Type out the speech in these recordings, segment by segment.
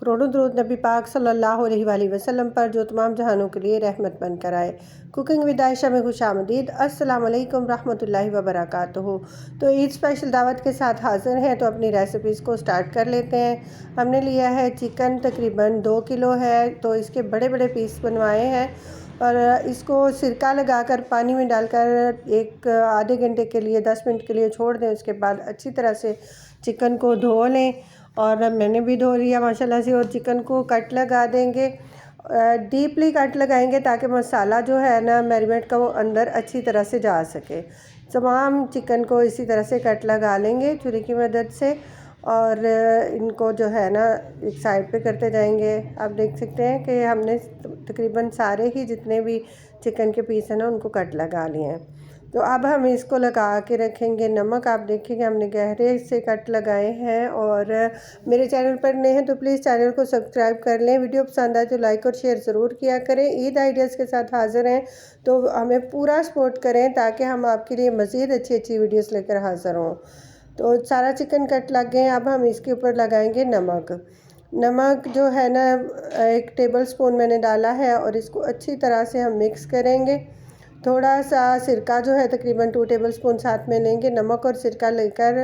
करोड़ों दुरूद नबी पाक सल्लल्लाहु अलैहि वसल्लम पर जो तमाम जहानों के लिए रहमत बनकर आए। कुकिंग विद आयशा में खुशामदीद। अस्सलाम वालेकुम रहमतुल्लाहि व बरकातुहू। तो ईद स्पेशल दावत के साथ हाज़िर हैं, तो अपनी रेसिपीज़ को स्टार्ट कर लेते हैं। हमने लिया है चिकन, तकरीबन 2 किलो है, तो इसके बड़े बड़े पीस बनवाए हैं और इसको सिरका लगाकर पानी में डालकर एक आधे घंटे के लिए 10 मिनट के लिए छोड़ दें। उसके बाद अच्छी तरह से चिकन को धो लें और मैंने भी धो लिया माशाल्लाह से। और चिकन को कट लगा देंगे, डीपली कट लगाएंगे ताकि मसाला जो है ना मैरिनेट का वो अंदर अच्छी तरह से जा सके। तमाम चिकन को इसी तरह से कट लगा लेंगे छुरी की मदद से और इनको जो है ना एक साइड पे करते जाएंगे। आप देख सकते हैं कि हमने तकरीबन सारे ही जितने भी चिकन के पीस हैं ना उनको कट लगा लिए हैं। तो अब हम इसको लगा के रखेंगे नमक। आप देखेंगे हमने गहरे से कट लगाए हैं। और मेरे चैनल पर नए हैं तो प्लीज़ चैनल को सब्सक्राइब कर लें। वीडियो पसंद आए तो लाइक और शेयर ज़रूर किया करें। ईद आइडियाज़ के साथ हाज़िर हैं, तो हमें पूरा सपोर्ट करें ताकि हम आपके लिए मज़ीद अच्छी अच्छी वीडियोस लेकर हाज़िर हों। तो सारा चिकन कट लग गए। अब हम इसके ऊपर लगाएंगे नमक जो है ना 1 टेबल स्पून मैंने डाला है और इसको अच्छी तरह से हम मिक्स करेंगे। थोड़ा सा सिरका जो है तकरीबन 2 टेबल स्पून साथ में लेंगे। नमक और सिरका लेकर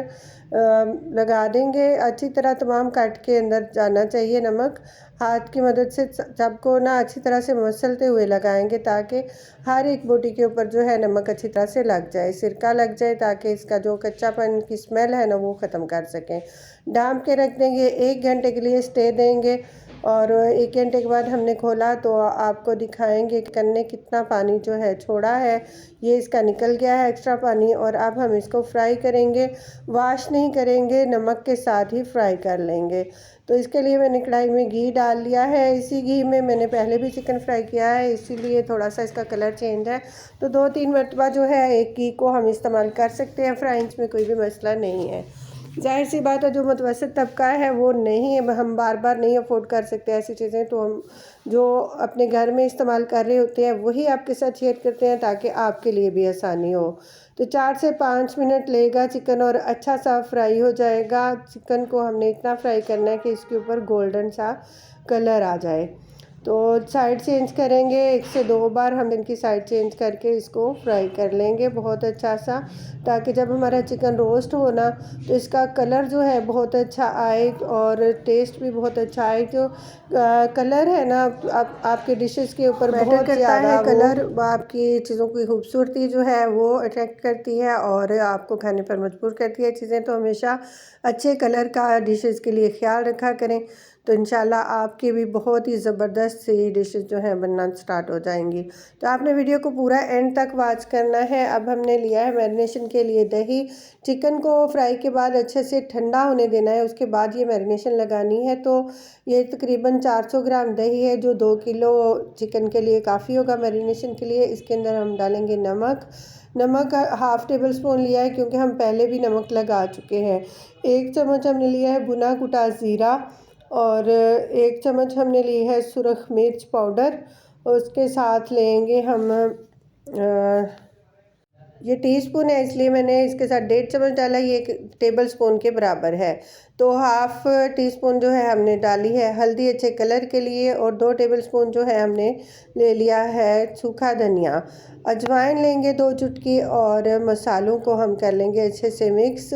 लगा देंगे अच्छी तरह। तमाम काट के अंदर जाना चाहिए नमक। हाथ की मदद से सबको ना अच्छी तरह से मसलते हुए लगाएंगे ताकि हर एक बोटी के ऊपर जो है नमक अच्छी तरह से लग जाए, सिरका लग जाए, ताकि इसका जो कच्चापन की स्मेल है ना वो ख़त्म कर सकें। ढाँप के रख देंगे, 1 घंटे के लिए स्टे देंगे। और 1 घंटे के बाद हमने खोला तो आपको दिखाएंगे कि कन्ने कितना पानी जो है छोड़ा है, ये इसका निकल गया है एक्स्ट्रा पानी। और अब हम इसको फ्राई करेंगे, वाश नहीं करेंगे, नमक के साथ ही फ्राई कर लेंगे। तो इसके लिए मैंने कढ़ाई में घी डाल लिया है। इसी घी में मैंने पहले भी चिकन फ्राई किया है, इसीलिए थोड़ा सा इसका कलर चेंज है। तो 2-3 मरतबा जो है एक घी को हम इस्तेमाल कर सकते हैं फ्राइंग्स में, कोई भी मसला नहीं है। जाहिर सी बात है जो मुतवसत तबका है वो नहीं है, हम बार बार नहीं अफोर्ड कर सकते ऐसी चीज़ें, तो हम जो अपने घर में इस्तेमाल कर रहे होते हैं वही आपके साथ शेयर करते हैं ताकि आपके लिए भी आसानी हो। तो 4 से 5 मिनट लेगा चिकन और अच्छा सा फ्राई हो जाएगा। चिकन को हमने इतना फ्राई करना है कि इसके ऊपर गोल्डन सा कलर आ जाए। तो साइड चेंज करेंगे, 1 से 2 बार हम इनकी साइड चेंज करके इसको फ्राई कर लेंगे बहुत अच्छा सा, ताकि जब हमारा चिकन रोस्ट हो ना तो इसका कलर जो है बहुत अच्छा आए और टेस्ट भी बहुत अच्छा आए। जो कलर है ना आपके डिशेस के ऊपर बहुत ज़्यादा है, कलर आपकी चीज़ों की खूबसूरती जो है वो अट्रैक्ट करती है और आपको खाने पर मजबूर करती है चीज़ें। तो हमेशा अच्छे कलर का डिशेस के लिए ख्याल रखा करें, तो इंशाल्लाह आपकी भी बहुत ही ज़बरदस्त सी डिशेस जो हैं बनना स्टार्ट हो जाएंगी। तो आपने वीडियो को पूरा एंड तक वॉच करना है। अब हमने लिया है मैरिनेशन के लिए दही। चिकन को फ्राई के बाद अच्छे से ठंडा होने देना है, उसके बाद ये मैरिनेशन लगानी है। तो ये तकरीबन 400 ग्राम दही है जो 2 किलो चिकन के लिए काफ़ी होगा मैरिनेशन के लिए। इसके अंदर हम डालेंगे नमक 1/2 टेबल स्पून लिया है क्योंकि हम पहले भी नमक लगा चुके हैं। 1 चम्मच हमने लिया है भुना कुटा ज़ीरा और 1 चम्मच हमने ली है सुरख मिर्च पाउडर। उसके साथ लेंगे हम ये टीस्पून है इसलिए मैंने इसके साथ 1.5 चम्मच डाला, ये 1 टेबल स्पून के बराबर है। तो 1/2 टीस्पून जो है हमने डाली है हल्दी अच्छे कलर के लिए और 2 टेबल स्पून जो है हमने ले लिया है सूखा धनिया। अजवाइन लेंगे 2 चुटकी और मसालों को हम कर लेंगे अच्छे से मिक्स।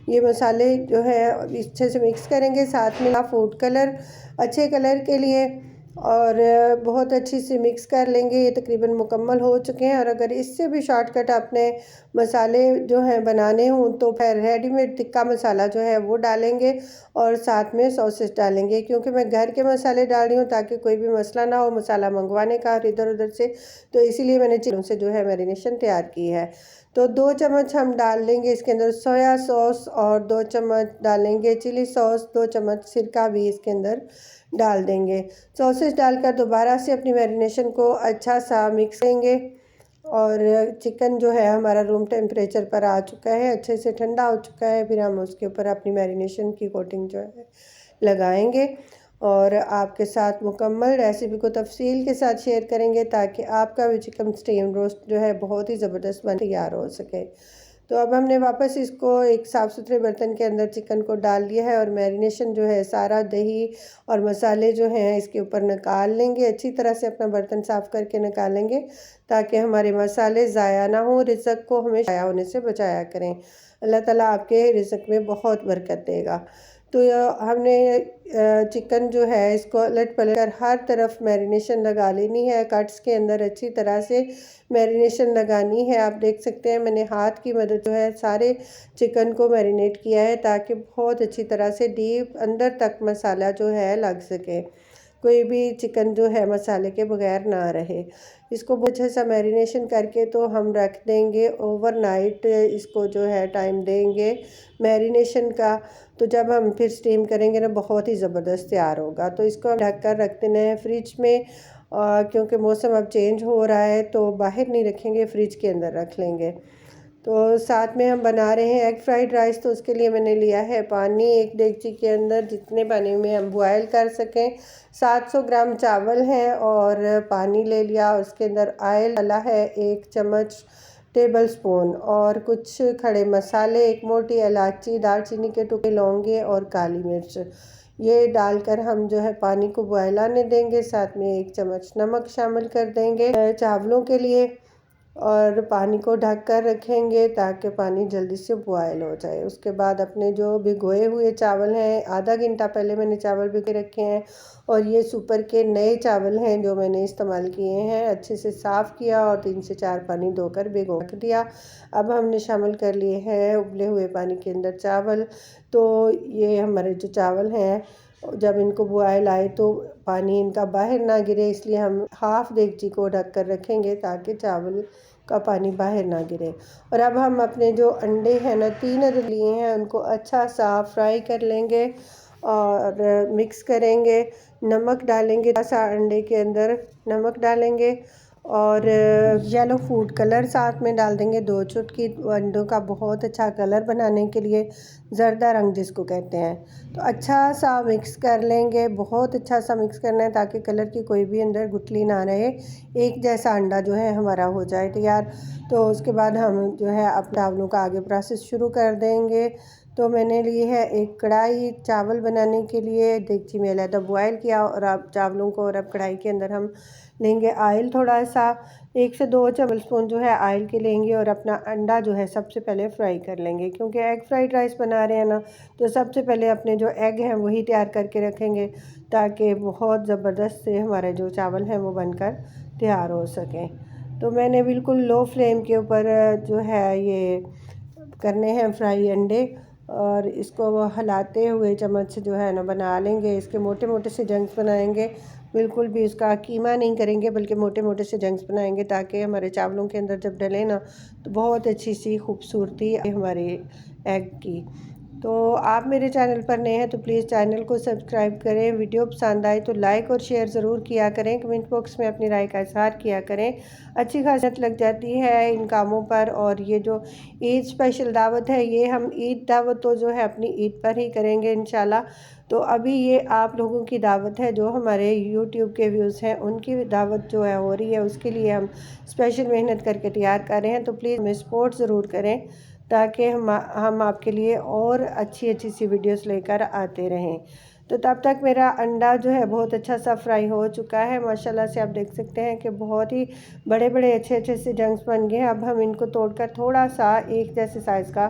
ये मसाले जो है अच्छे से मिक्स करेंगे, साथ में फूड कलर अच्छे कलर के लिए और बहुत अच्छी से मिक्स कर लेंगे। ये तकरीबन मुकम्मल हो चुके हैं। और अगर इससे भी शॉर्टकट अपने मसाले जो हैं बनाने हों तो फिर रेडीमेड टिक्का मसाला जो है वो डालेंगे और साथ में सॉसेस डालेंगे, क्योंकि मैं घर के मसाले डाल रही हूँ ताकि कोई भी मसला ना हो मसाला मंगवाने का इधर उधर से। तो इसीलिए मैंने चिकन से जो है मैरिनेशन तैयार की है। तो 2 चम्मच हम डाल लेंगे इसके अंदर सोया सॉस और 2 चम्मच डालेंगे चिली सॉस, 2 चम्मच सिरका भी इसके अंदर डाल देंगे। सॉसेस डालकर दोबारा से अपनी मैरिनेशन को अच्छा सा मिक्स करेंगे। और चिकन जो है हमारा रूम टेम्परेचर पर आ चुका है, अच्छे से ठंडा हो चुका है। फिर हम उसके ऊपर अपनी मैरिनेशन की कोटिंग जो है लगाएंगे और आपके साथ मुकम्मल रेसिपी को तफसील के साथ शेयर करेंगे ताकि आपका भी चिकन स्टीम रोस्ट जो है बहुत ही ज़बरदस्त बन तैयार हो सके। तो अब हमने वापस इसको एक साफ़ सुथरे बर्तन के अंदर चिकन को डाल लिया है और मैरिनेशन जो है सारा दही और मसाले जो हैं इसके ऊपर निकाल लेंगे। अच्छी तरह से अपना बर्तन साफ़ करके निकालेंगे ताकि हमारे मसाले ज़ाया ना हो। रिज़्क़ को हमें ज़ाया होने से बचाया करें। अल्लाह ताला आपके रिज़्क़ में बहुत बरकत देगा। तो हमने चिकन जो है इसको उलट पलट कर हर तरफ मैरिनेशन लगा लेनी है। कट्स के अंदर अच्छी तरह से मैरिनेशन लगानी है। आप देख सकते हैं मैंने हाथ की मदद जो है सारे चिकन को मैरिनेट किया है ताकि बहुत अच्छी तरह से डीप अंदर तक मसाला जो है लग सके, कोई भी चिकन जो है मसाले के बगैर ना रहे। इसको बहुत अच्छा सा मैरिनेशन करके तो हम रख देंगे ओवरनाइट। इसको जो है टाइम देंगे मैरिनेशन का। तो जब हम फिर स्टीम करेंगे ना बहुत ही ज़बरदस्त तैयार होगा। तो इसको हम ढक कर रख देना है फ्रिज में, क्योंकि मौसम अब चेंज हो रहा है तो बाहर नहीं रखेंगे, फ्रिज के अंदर रख लेंगे। तो साथ में हम बना रहे हैं एग फ्राइड राइस। तो उसके लिए मैंने लिया है पानी, एक देगची के अंदर जितने पानी में हम बॉयल कर सकें। 700 ग्राम चावल हैं और पानी ले लिया। उसके अंदर ऑयल डाला है 1 चम्मच टेबल स्पून और कुछ खड़े मसाले, 1 मोटी इलायची, दालचीनी के टुकड़े, लौंगे और काली मिर्च, ये डालकर हम जो है पानी को बॉयल आने देंगे। साथ में 1 चम्मच नमक शामिल कर देंगे चावलों के लिए और पानी को ढक कर रखेंगे ताकि पानी जल्दी से बॉयल हो जाए। उसके बाद अपने जो भिगोए हुए चावल हैं, आधा घंटा पहले मैंने चावल भिगो रखे हैं और ये सुपर के नए चावल हैं जो मैंने इस्तेमाल किए हैं। अच्छे से साफ़ किया और 3 से 4 पानी धोकर भिगो रख दिया। अब हमने शामिल कर लिए हैं उबले हुए पानी के अंदर चावल। तो ये हमारे जो चावल हैं जब इनको बॉयल आए तो पानी इनका बाहर ना गिरे, इसलिए हम हाफ़ देगची को ढक कर रखेंगे ताकि चावल का पानी बाहर ना गिरे। और अब हम अपने जो अंडे हैं ना 3 अदद लिए हैं उनको अच्छा सा फ्राई कर लेंगे और मिक्स करेंगे। नमक डालेंगे, थोड़ा सा अंडे के अंदर नमक डालेंगे और येलो फूड कलर साथ में डाल देंगे 2 चुटकी। अंडों का बहुत अच्छा कलर बनाने के लिए ज़र्दा रंग जिसको कहते हैं। तो अच्छा सा मिक्स कर लेंगे, बहुत अच्छा सा मिक्स करना है ताकि कलर की कोई भी अंदर गुठली ना रहे। एक जैसा अंडा जो है हमारा हो जाए तैयार। तो उसके बाद हम जो है अब चावलों का आगे प्रोसेस शुरू कर देंगे। तो मैंने ली है एक कढ़ाई चावल बनाने के लिए, देगची में अलहदा बॉयल किया और अब चावलों को, और अब कढ़ाई के अंदर हम लेंगे ऑयल थोड़ा सा, 1 से 2 टेबल स्पून जो है ऑयल के लेंगे और अपना अंडा जो है सबसे पहले फ्राई कर लेंगे। क्योंकि एग फ्राइड राइस बना रहे हैं ना तो सबसे पहले अपने जो एग हैं वही तैयार करके रखेंगे ताकि बहुत ज़बरदस्त से हमारे जो चावल हैं वो बनकर तैयार हो सकें। तो मैंने बिल्कुल लो फ्लेम के ऊपर जो है ये करने हैं फ्राई अंडे और इसको वो हिलाते हुए चम्मच से जो है ना बना लेंगे। इसके मोटे मोटे से जंक्स बनाएंगे, बिल्कुल भी इसका कीमा नहीं करेंगे बल्कि मोटे मोटे से जंक्स बनाएंगे ताकि हमारे चावलों के अंदर जब डले ना तो बहुत अच्छी सी खूबसूरती हमारे एग की। तो आप मेरे चैनल पर नए हैं तो प्लीज़ चैनल को सब्सक्राइब करें। वीडियो पसंद आए तो लाइक और शेयर ज़रूर किया करें। कमेंट बॉक्स में अपनी राय का इज़हार किया करें। अच्छी खासियत लग जाती है इन कामों पर। और ये जो ईद स्पेशल दावत है ये हम ईद दावत तो जो है अपनी ईद पर ही करेंगे इंशाल्लाह। तो अभी ये आप लोगों की दावत है, जो हमारे यूट्यूब के व्यूज़ हैं उनकी दावत जो है हो रही है, उसके लिए हम स्पेशल मेहनत करके तैयार कर रहे हैं। तो प्लीज़ हमें सपोर्ट ज़रूर करें ताकि हम आपके लिए और अच्छी अच्छी सी वीडियोस लेकर आते रहें। तो तब तक मेरा अंडा जो है बहुत अच्छा सा फ्राई हो चुका है माशाल्लाह से। आप देख सकते हैं कि बहुत ही बड़े बड़े अच्छे अच्छे से जंक्स बन गए हैं। अब हम इनको तोड़कर थोड़ा सा एक जैसे साइज़ का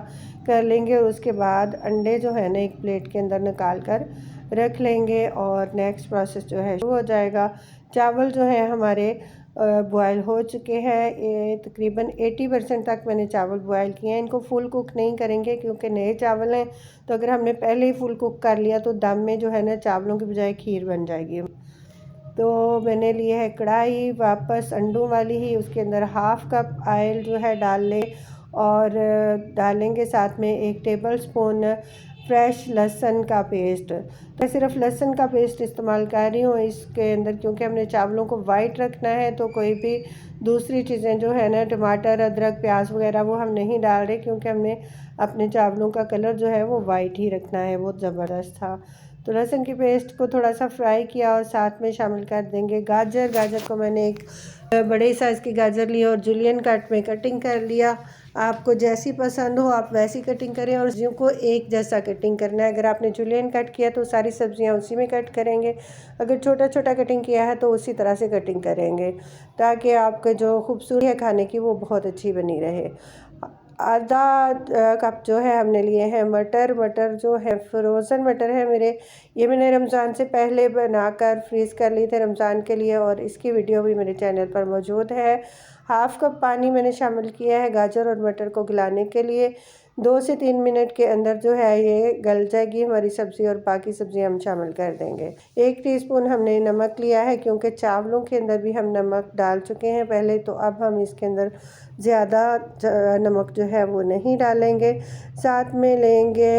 कर लेंगे और उसके बाद अंडे जो है ना एक प्लेट के अंदर निकाल कर रख लेंगे और नेक्स्ट प्रोसेस जो है शुरू हो जाएगा। चावल जो है हमारे बॉयल हो चुके हैं, तकरीबन 80% तक मैंने चावल बॉयल किए हैं। इनको फुल कुक नहीं करेंगे क्योंकि नए चावल हैं, तो अगर हमने पहले ही फुल कुक कर लिया तो दम में जो है ना चावलों की बजाय खीर बन जाएगी। तो मैंने लिए है कढ़ाई वापस अंडों वाली ही, उसके अंदर हाफ़ कप ऑयल जो है डाल लें और डालेंगे साथ में 1 टेबल स्पून फ्रेश लहसुन का पेस्ट। मैं सिर्फ लहसुन का पेस्ट इस्तेमाल कर रही हूँ इसके अंदर क्योंकि हमने चावलों को वाइट रखना है। तो कोई भी दूसरी चीज़ें जो है ना टमाटर, अदरक, प्याज वगैरह वो हम नहीं डाल रहे क्योंकि हमने अपने चावलों का कलर जो है वो वाइट ही रखना है। बहुत ज़बरदस्त था। तो लहसुन की पेस्ट को थोड़ा सा फ्राई किया और साथ में शामिल कर देंगे गाजर को मैंने एक बड़े साइज़ की गाजर ली और जूलियन कट में कटिंग कर लिया। आपको जैसी पसंद हो आप वैसी कटिंग करें और सब्जियों को एक जैसा कटिंग करना है। अगर आपने जूलियन कट किया तो सारी सब्जियां उसी में कट करेंगे, अगर छोटा छोटा कटिंग किया है तो उसी तरह से कटिंग करेंगे ताकि आपके जो खूबसूरती है खाने की वो बहुत अच्छी बनी रहे। आधा कप जो है हमने लिए हैं मटर जो है फ्रोज़न मटर है मेरे, ये मैंने रमज़ान से पहले बनाकर फ्रीज़ कर लिए थे रमज़ान के लिए और इसकी वीडियो भी मेरे चैनल पर मौजूद है। हाफ़ कप पानी मैंने शामिल किया है गाजर और मटर को गलाने के लिए। 2 से 3 मिनट के अंदर जो है ये गल जाएगी हमारी सब्ज़ी और बाकी सब्ज़ी हम शामिल कर देंगे। 1 टीस्पून हमने नमक लिया है क्योंकि चावलों के अंदर भी हम नमक डाल चुके हैं पहले, तो अब हम इसके अंदर ज़्यादा नमक जो है वो नहीं डालेंगे। साथ में लेंगे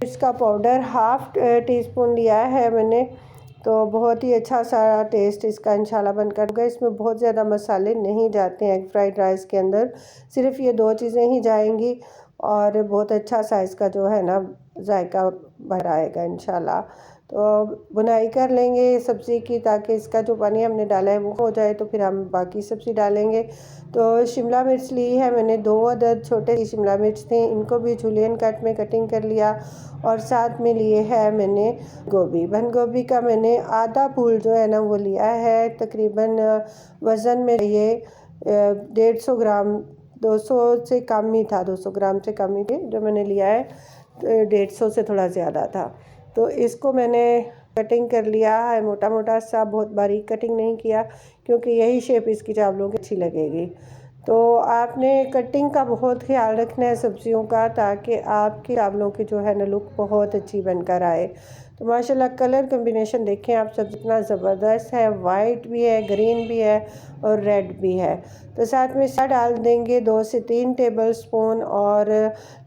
इसका पाउडर हाफ़ टीस्पून लिया है मैंने, तो बहुत ही अच्छा सा टेस्ट इसका इंशाल्लाह बनकर होगा। इसमें बहुत ज़्यादा मसाले नहीं जाते हैं एग फ्राइड राइस के अंदर, सिर्फ ये 2 चीज़ें ही जाएंगी और बहुत अच्छा सा इसका जो है ना जायका भर आएगा इंशाल्लाह। तो बुनाई कर लेंगे सब्ज़ी की ताकि इसका जो पानी हमने डाला है वो हो जाए, तो फिर हम बाकी सब्ज़ी डालेंगे। तो शिमला मिर्च ली है मैंने, 2 अदद छोटे शिमला मिर्च थे, इनको भी जूलियन कट में कटिंग कर लिया और साथ में लिए है मैंने बंद गोभी का मैंने आधा फूल जो है ना वो लिया है। तकरीबन वज़न में ये 150 ग्राम, 200 से कम ही था, 200 ग्राम से कम ही थे जो मैंने लिया है, 150 से थोड़ा ज़्यादा था। तो इसको मैंने कटिंग कर लिया है मोटा मोटा सा, बहुत बारीक कटिंग नहीं किया क्योंकि यही शेप इसकी चावलों की अच्छी लगेगी। तो आपने कटिंग का बहुत ख्याल रखना है सब्जियों का ताकि आपके चावलों की जो है ना लुक बहुत अच्छी बनकर आए। तो माशाल्लाह कलर कम्बिनेशन देखें आप सब इतना ज़बरदस्त है, वाइट भी है, ग्रीन भी है और रेड भी है। तो साथ में डाल देंगे 2 से 3 टेबल स्पून और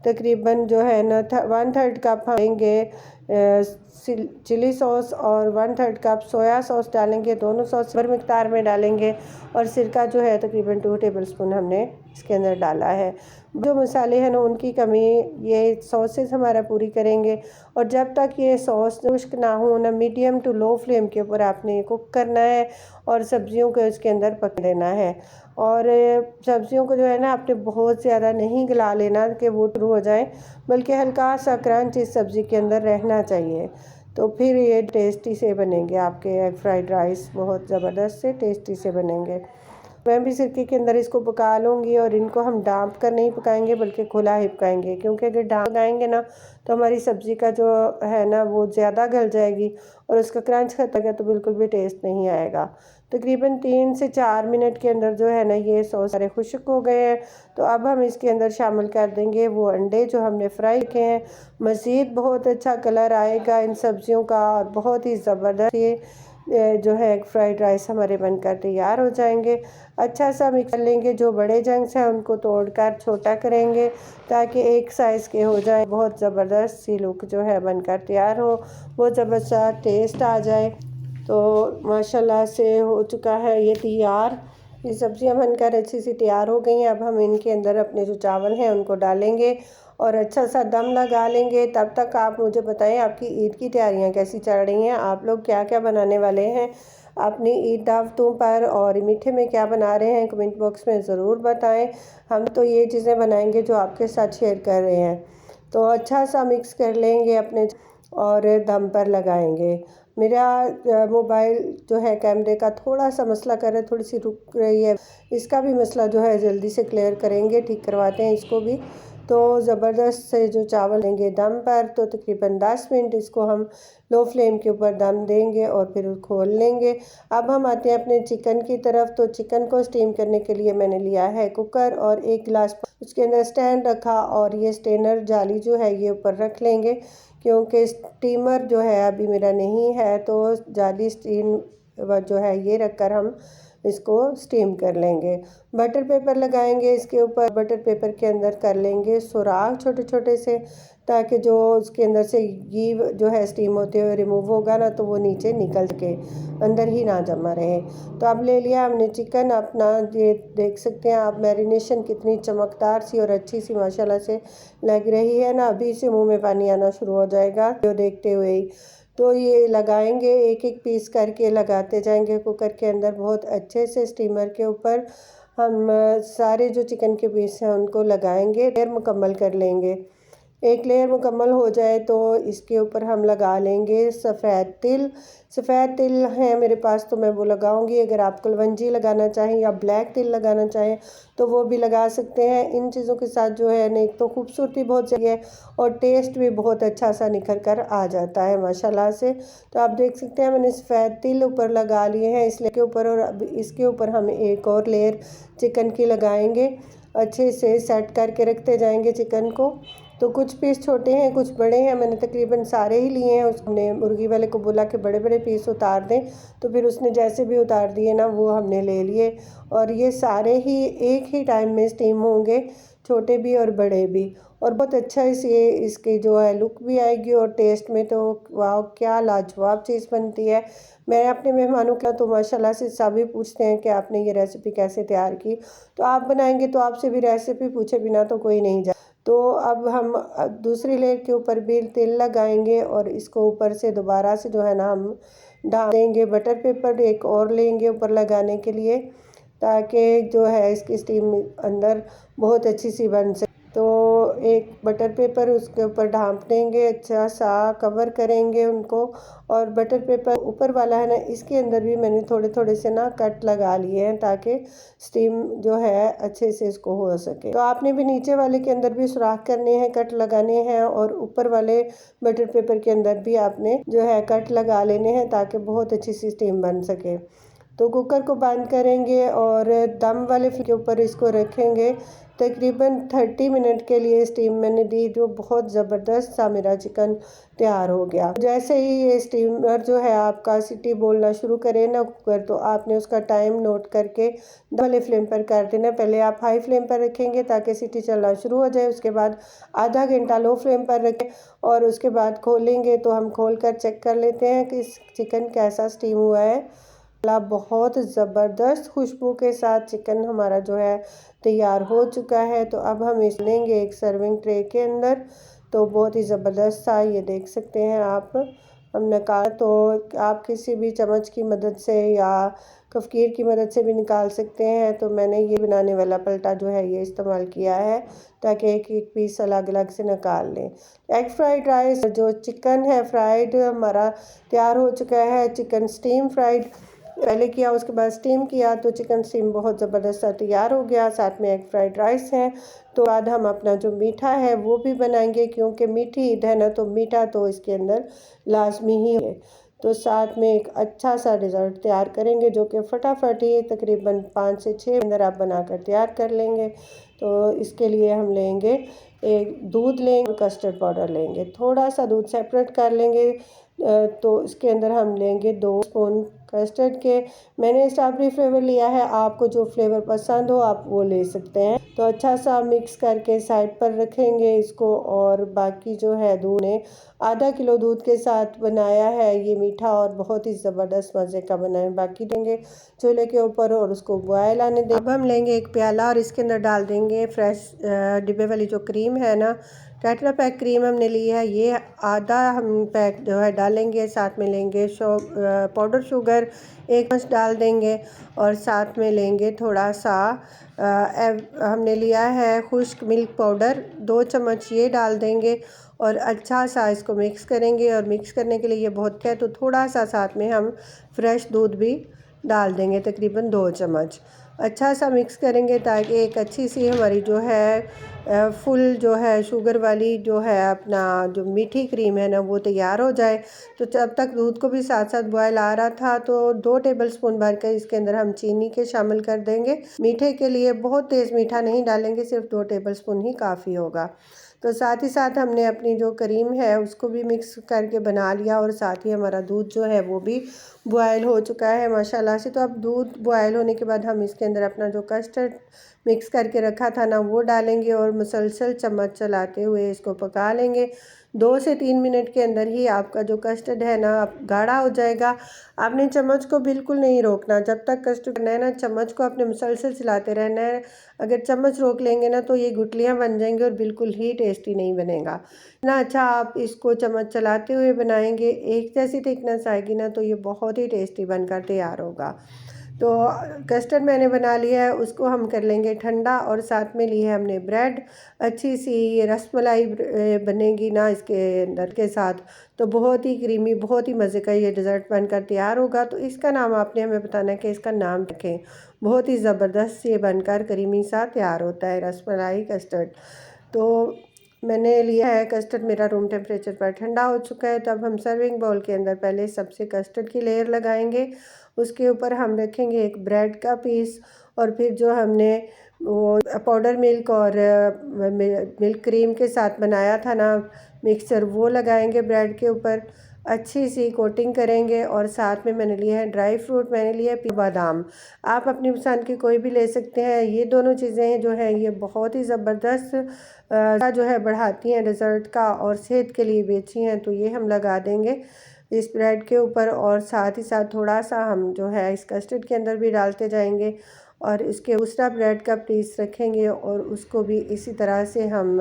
तकरीबन जो है ना 1/3 कप लेंगे चिली सॉस और 1/3 कप सोया सॉस डालेंगे। दोनों सॉस भर मिक़दार में डालेंगे और सिरका जो है तकरीबन 2 टेबल स्पून हमने इसके अंदर डाला है। जो मसाले हैं ना उनकी कमी ये सॉसेस हमारा पूरी करेंगे और जब तक ये सॉस खुश्क ना हो ना मीडियम टू लो फ्लेम के ऊपर आपने कुक करना है और सब्जियों को इसके अंदर पक देना है। और सब्जियों को जो है ना आपने बहुत ज़्यादा नहीं गला लेना कि वो शुरू हो जाए, बल्कि हल्का सा क्रंच इस सब्ज़ी के अंदर रहना चाहिए, तो फिर ये टेस्टी से बनेंगे आपके एग फ्राइड राइस, बहुत ज़बरदस्त से टेस्टी से बनेंगे। मैं भी सिरके के अंदर इसको पका लूँगी और इनको हम ढाँप कर नहीं पकाएंगे बल्कि खुला ही पकाएंगे, क्योंकि अगर ढाँप पकाएंगे ना तो हमारी सब्ज़ी का जो है ना वो ज़्यादा गल जाएगी और उसका क्रंच खत्म गया तो बिल्कुल भी टेस्ट नहीं आएगा। तकरीबन 3 से 4 मिनट के अंदर जो है ना ये सॉस सारे खुश्क हो गए हैं। तो अब हम इसके अंदर शामिल कर देंगे वो अंडे जो हमने फ्राई किए हैं। मज़ीद बहुत अच्छा कलर आएगा इन सब्ज़ियों का और बहुत ही ज़बरदस्त ये जो है एग फ्राइड राइस हमारे बनकर तैयार हो जाएंगे। अच्छा सा मिक्स कर लेंगे, जो बड़े चंक्स हैं उनको तोड़कर छोटा करेंगे ताकि एक साइज़ के हो जाए, बहुत ज़बरदस्त सी लुक जो है बनकर तैयार हो, बहुत ज़बरदस्त टेस्ट आ जाए। तो माशाल्लाह से हो चुका है ये तैयार, ये सब्ज़ियाँ बनकर अच्छी सी तैयार हो गई हैं। अब हम इनके अंदर अपने जो चावल हैं उनको डालेंगे और अच्छा सा दम लगा लेंगे। तब तक आप मुझे बताएं आपकी ईद की तैयारियां कैसी चल रही हैं, आप लोग क्या क्या बनाने वाले हैं अपनी ईद दावतों पर, और मीठे में क्या बना रहे हैं कमेंट बॉक्स में ज़रूर बताएं। हम तो ये चीज़ें बनाएंगे जो आपके साथ शेयर कर रहे हैं। तो अच्छा सा मिक्स कर लेंगे अपने और दम पर लगाएंगे। मेरा मोबाइल जो है कैमरे का थोड़ा सा मसला कर रहा है, थोड़ी सी रुक रही है, इसका भी मसला जो है जल्दी से क्लियर करेंगे, ठीक करवाते हैं इसको भी। तो ज़बरदस्त से जो चावल लेंगे दम पर, तो तकरीबन 10 मिनट इसको हम लो फ्लेम के ऊपर दम देंगे और फिर खोल लेंगे। अब हम आते हैं अपने चिकन की तरफ। तो चिकन को स्टीम करने के लिए मैंने लिया है कुकर और 1 गिलास उसके अंदर स्टैंड रखा और ये स्टेनर जाली जो है ये ऊपर रख लेंगे, क्योंकि स्टीमर जो है अभी मेरा नहीं है, तो जाली स्टीम जो है ये रख कर हम इसको स्टीम कर लेंगे। बटर पेपर लगाएंगे इसके ऊपर, बटर पेपर के अंदर कर लेंगे सुराख छोटे छोटे से ताकि जो उसके अंदर से घी जो है स्टीम होते हुए रिमूव होगा ना, तो वो नीचे निकल के अंदर ही ना जमा रहे। तो अब ले लिया हमने चिकन अपना, ये देख सकते हैं आप मैरिनेशन कितनी चमकदार सी और अच्छी सी माशाल्लाह से लग रही है ना। अभी से मुंह में पानी आना शुरू हो जाएगा जो देखते हुए ही। तो ये लगाएंगे, एक एक पीस करके लगाते जाएंगे कुकर के अंदर बहुत अच्छे से। स्टीमर के ऊपर हम सारे जो चिकन के पीस हैं उनको लगाएंगे, लेयर मुकम्मल कर लेंगे। एक लेयर मुकम्मल हो जाए तो इसके ऊपर हम लगा लेंगे सफ़ेद तिल। सफ़ेद तिल है मेरे पास तो मैं वो लगाऊंगी। अगर आप कुलवंजी लगाना चाहें या ब्लैक तिल लगाना चाहें तो वो भी लगा सकते हैं। इन चीज़ों के साथ जो है नहीं तो खूबसूरती बहुत सही है और टेस्ट भी बहुत अच्छा सा निखर कर आ जाता है माशाल्लाह से। तो आप देख सकते हैं मैंने सफ़ेद तिल ऊपर लगा लिए हैं इस लेयर के ऊपर, और अब इसके ऊपर हम एक और लेयर चिकन की लगाएंगे। अच्छे से सेट करके रखते जाएंगे चिकन को। तो कुछ पीस छोटे हैं कुछ बड़े हैं, मैंने तकरीबन सारे ही लिए हैं। उसने मुर्गी वाले को बोला कि बड़े बड़े पीस उतार दें, तो फिर उसने जैसे भी उतार दिए ना वो हमने ले लिए। और ये सारे ही एक ही टाइम में स्टीम होंगे, छोटे भी और बड़े भी। और बहुत अच्छा ये इसकी जो है लुक भी आएगी और टेस्ट में तो वाह क्या लाजवाब चीज़ बनती है। मैं अपने मेहमानों का तो माशाल्लाह से सभी पूछते हैं कि आपने ये रेसिपी कैसे तैयार की। तो आप बनाएंगे तो आपसे भी रेसिपी पूछे बिना तो कोई नहीं जा। तो अब हम दूसरी लेयर के ऊपर भी तेल लगाएंगे और इसको ऊपर से दोबारा से जो है ना हम डाल देंगे। बटर पेपर एक और लेंगे ऊपर लगाने के लिए, ताकि जो है इसकी स्टीम अंदर बहुत अच्छी सी बन सके। तो एक बटर पेपर उसके ऊपर ढाँप देंगे, अच्छा सा कवर करेंगे उनको। और बटर पेपर ऊपर वाला है ना, इसके अंदर भी मैंने थोड़े थोड़े से ना कट लगा लिए हैं ताकि स्टीम जो है अच्छे से इसको हो सके। तो आपने भी नीचे वाले के अंदर भी सुराख करने हैं, कट लगाने हैं, और ऊपर वाले बटर पेपर के अंदर भी आपने जो है कट लगा लेने हैं ताकि बहुत अच्छी सी स्टीम बन सके। तो कुकर को बंद करेंगे और दम वाले के ऊपर इसको रखेंगे। तकरीबन 30 मिनट के लिए स्टीम मैंने दी, जो बहुत ज़बरदस्त सा मेरा चिकन तैयार हो गया। जैसे ही ये स्टीमर जो है आपका सीटी बोलना शुरू करे ना कुकर, तो आपने उसका टाइम नोट करके वाले फ्लेम पर कर देना। पहले आप हाई फ्लेम पर रखेंगे ताकि सीटी चलना शुरू हो जाए, उसके बाद आधा घंटा लो फ्लेम पर रखें और उसके बाद खोलेंगे। तो हम खोल कर चेक कर लेते हैं कि चिकन कैसा स्टीम हुआ है। बहुत ज़बरदस्त खुशबू के साथ चिकन हमारा जो है तैयार हो चुका है। तो अब हम इस लेंगे एक सर्विंग ट्रे के अंदर। तो बहुत ही ज़बरदस्त सा ये देख सकते हैं आप, हम निकाल तो आप किसी भी चम्मच की मदद से या कफ़कीर की मदद से भी निकाल सकते हैं। तो मैंने ये बनाने वाला पलटा जो है ये इस्तेमाल किया है ताकि एक एक पीस अलग अलग से निकाल लें। एग फ्राइड राइस जो चिकन है फ्राइड हमारा तैयार हो चुका है। चिकन स्टीम फ्राइड पहले किया, उसके बाद स्टीम किया, तो चिकन स्टीम बहुत ज़बरदस्त तैयार हो गया। साथ में एग फ्राइड राइस है। तो बाद हम अपना जो मीठा है वो भी बनाएंगे, क्योंकि मीठी ईद है ना, तो मीठा तो इसके अंदर लाजमी ही है। तो साथ में एक अच्छा सा डिज़र्ट तैयार करेंगे जो कि फटाफट ही तकरीबन 5 से 6 अंदर आप बनाकर तैयार कर लेंगे। तो इसके लिए हम लेंगे एक दूध लेंगे, कस्टर्ड पाउडर लेंगे, थोड़ा सा दूध सेपरेट कर लेंगे। तो इसके अंदर हम लेंगे 2 स्पून कस्टर्ड के। मैंने स्ट्रॉबेरी फ्लेवर लिया है, आपको जो फ्लेवर पसंद हो आप वो ले सकते हैं। तो अच्छा सा मिक्स करके साइड पर रखेंगे इसको। और बाकी जो है दूध ने आधा किलो दूध के साथ बनाया है ये मीठा, और बहुत ही ज़बरदस्त मज़े का बना है। बाकी देंगे चूल्हे के ऊपर और उसको बॉयल आने दें। अब हम लेंगे एक प्याला और इसके अंदर डाल देंगे फ्रेश डिब्बे वाली जो क्रीम है ना, टेट्रा पैक क्रीम हमने ली है, ये आधा हम पैक जो है डालेंगे। साथ में लेंगे पाउडर शुगर 1 चम्मच डाल देंगे, और साथ में लेंगे थोड़ा सा हमने लिया है खुश्क मिल्क पाउडर 2 चम्मच, ये डाल देंगे और अच्छा सा इसको मिक्स करेंगे। और मिक्स करने के लिए ये बहुत है तो थोड़ा सा साथ में हम फ्रेश दूध भी डाल देंगे, तकरीबन 2 चम्मच। अच्छा सा मिक्स करेंगे ताकि एक अच्छी सी हमारी जो है फुल जो है शुगर वाली जो है अपना जो मीठी क्रीम है ना वो तैयार हो जाए। तो जब तक दूध को भी साथ साथ बॉयल आ रहा था, तो 2 टेबलस्पून भर कर इसके अंदर हम चीनी के शामिल कर देंगे। मीठे के लिए बहुत तेज़ मीठा नहीं डालेंगे, सिर्फ 2 टेबलस्पून ही काफ़ी होगा। तो साथ ही साथ हमने अपनी जो करीम है उसको भी मिक्स करके बना लिया और साथ ही हमारा दूध जो है वो भी बॉयल हो चुका है माशाल्लाह से। तो अब दूध बॉयल होने के बाद हम इसके अंदर अपना जो कस्टर्ड मिक्स करके रखा था ना वो डालेंगे और मुसलसल चम्मच चलाते हुए इसको पका लेंगे। 2 से 3 मिनट के अंदर ही आपका जो कस्टर्ड है ना गाढ़ा हो जाएगा। आपने चम्मच को बिल्कुल नहीं रोकना, जब तक कस्टर्ड करना है ना चम्मच को आपने मुसलसल चलाते रहना है। अगर चम्मच रोक लेंगे ना तो ये गुठलियाँ बन जाएंगी और बिल्कुल ही टेस्टी नहीं बनेगा ना। अच्छा आप इसको चम्मच चलाते हुए बनाएंगे, एक जैसी थिकनेस आएगी ना तो ये बहुत ही टेस्टी बनकर तैयार होगा। तो कस्टर्ड मैंने बना लिया है, उसको हम कर लेंगे ठंडा और साथ में ली है हमने ब्रेड। अच्छी सी रसमलाई बनेगी ना इसके अंदर के साथ, तो बहुत ही क्रीमी बहुत ही मज़े का ये डिज़र्ट बनकर तैयार होगा। तो इसका नाम आपने हमें बताना है कि इसका नाम रखें। बहुत ही ज़बरदस्त ये बनकर क्रीमी सा तैयार होता है रसमलाई कस्टर्ड। तो मैंने लिया है कस्टर्ड, मेरा रूम टेम्परेचर पर ठंडा हो चुका है। तो अब हम सर्विंग बाउल के अंदर पहले सबसे कस्टर्ड की लेयर लगाएंगे, उसके ऊपर हम रखेंगे एक ब्रेड का पीस और फिर जो हमने वो पाउडर मिल्क और मिल्क क्रीम के साथ बनाया था ना मिक्सचर, वो लगाएंगे ब्रेड के ऊपर, अच्छी सी कोटिंग करेंगे। और साथ में मैंने लिया है ड्राई फ्रूट, मैंने लिया है बादाम, आप अपनी पसंद की कोई भी ले सकते हैं। ये दोनों चीज़ें जो हैं ये बहुत ही ज़बरदस्त जो है बढ़ाती हैं डिज़र्ट का और सेहत के लिए भी अच्छी हैं। तो ये हम लगा देंगे इस ब्रेड के ऊपर और साथ ही साथ थोड़ा सा हम जो है इस कस्टर्ड के अंदर भी डालते जाएंगे और इसके दूसरा ब्रेड का पीस रखेंगे और उसको भी इसी तरह से हम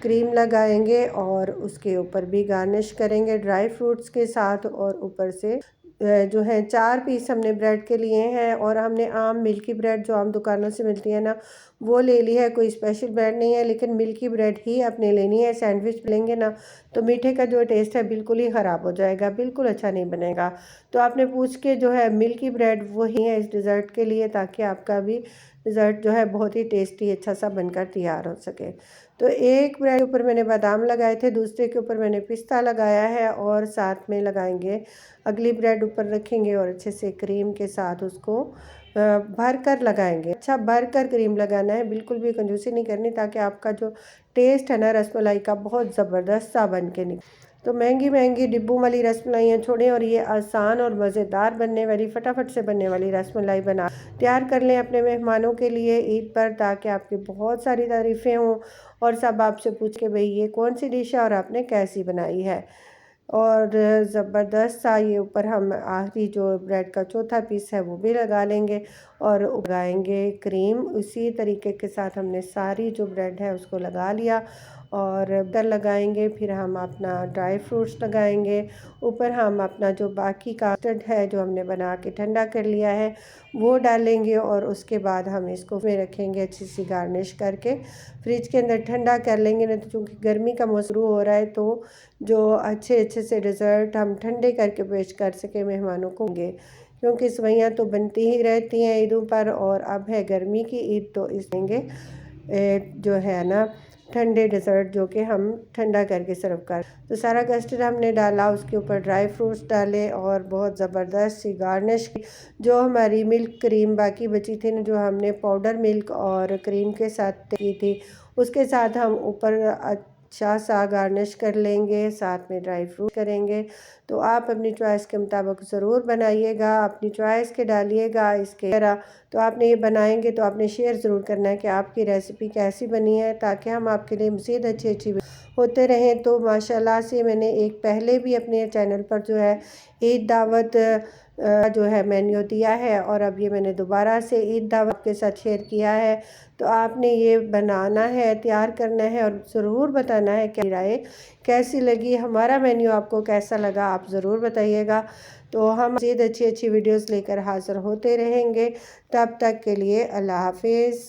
क्रीम लगाएंगे और उसके ऊपर भी गार्निश करेंगे ड्राई फ्रूट्स के साथ। और ऊपर से जो है 4 पीस हमने ब्रेड के लिए हैं और हमने आम मिल्की ब्रेड जो आम दुकानों से मिलती है ना वो ले ली है, कोई स्पेशल ब्रेड नहीं है लेकिन मिल्की ब्रेड ही आपने लेनी है। सैंडविच लेंगे ना तो मीठे का जो टेस्ट है बिल्कुल ही ख़राब हो जाएगा, बिल्कुल अच्छा नहीं बनेगा। तो आपने पूछ के जो है मिल्की ब्रेड वो ही है इस डिज़र्ट के लिए, ताकि आपका भी डिज़र्ट जो है बहुत ही टेस्टी अच्छा सा बनकर तैयार हो सके। तो एक ब्रेड के ऊपर मैंने बादाम लगाए थे, दूसरे के ऊपर मैंने पिस्ता लगाया है और साथ में लगाएंगे अगली ब्रेड ऊपर रखेंगे और अच्छे से क्रीम के साथ उसको भर कर लगाएंगे। अच्छा भर कर क्रीम लगाना है, बिल्कुल भी कंजूसी नहीं करनी, ताकि आपका जो टेस्ट है ना रसमलाई का बहुत ज़बरदस्त सा बन के निकले। तो महंगी महंगी डिब्बों वाली रसमलाइयाँ छोड़ें और ये आसान और मज़ेदार बनने वाली फटाफट से बनने वाली रसमलाई बना तैयार कर लें अपने मेहमानों के लिए ईद पर, ताकि आपकी बहुत सारी तारीफ़ें हों और सब आपसे पूछ के भाई ये कौन सी डिश है और आपने कैसी बनाई है। और ज़बरदस्त सा ये ऊपर हम आखिरी जो ब्रेड का चौथा पीस है वो भी लगा लेंगे और लगाएंगे क्रीम। उसी तरीके के साथ हमने सारी जो ब्रेड है उसको लगा लिया और बटर लगाएंगे, फिर हम अपना ड्राई फ्रूट्स लगाएंगे, ऊपर हम अपना जो बाकी का कस्टर्ड है जो हमने बना के ठंडा कर लिया है वो डालेंगे और उसके बाद हम इसको में रखेंगे अच्छी सी गार्निश करके फ्रिज के अंदर ठंडा कर लेंगे। नहीं तो चूँकि गर्मी का मौसम शुरू हो रहा है तो जो अच्छे अच्छे से डिज़र्ट हम ठंडे करके पेश कर सके मेहमानों को होंगे, क्योंकि सवैयाँ तो बनती ही रहती हैं ईदों पर और अब है गर्मी की ईद, तो इस देंगे जो है ना ठंडे डिज़र्ट जो कि हम ठंडा करके सर्व कर। तो सारा कस्टर्ड हमने डाला, उसके ऊपर ड्राई फ्रूट्स डाले और बहुत ज़बरदस्त सी गार्निश की। जो हमारी मिल्क क्रीम बाकी बची थी ना जो हमने पाउडर मिल्क और क्रीम के साथ की थी, उसके साथ हम ऊपर अच्छा सा गार्निश कर लेंगे, साथ में ड्राई फ्रूट करेंगे। तो आप अपनी चॉइस के मुताबिक ज़रूर बनाइएगा, अपनी चॉइस के डालिएगा इसके तरह। तो आपने ये बनाएंगे तो आपने शेयर ज़रूर करना है कि आपकी रेसिपी कैसी बनी है, ताकि हम आपके लिए मज़ीद अच्छी अच्छी होते रहें। तो माशाल्लाह से मैंने एक पहले भी अपने चैनल पर जो है ईद दावत जो है मेन्यू दिया है और अब ये मैंने दोबारा से ईद दावत के साथ शेयर किया है। तो आपने ये बनाना है, तैयार करना है और ज़रूर बताना है क्या राय कैसी लगी, हमारा मेन्यू आपको कैसा लगा, आप ज़रूर बताइएगा। तो हम मज़ीद अच्छी अच्छी वीडियोज़ लेकर हाज़िर होते रहेंगे, तब तक के लिए अल्लाह हाफिज़।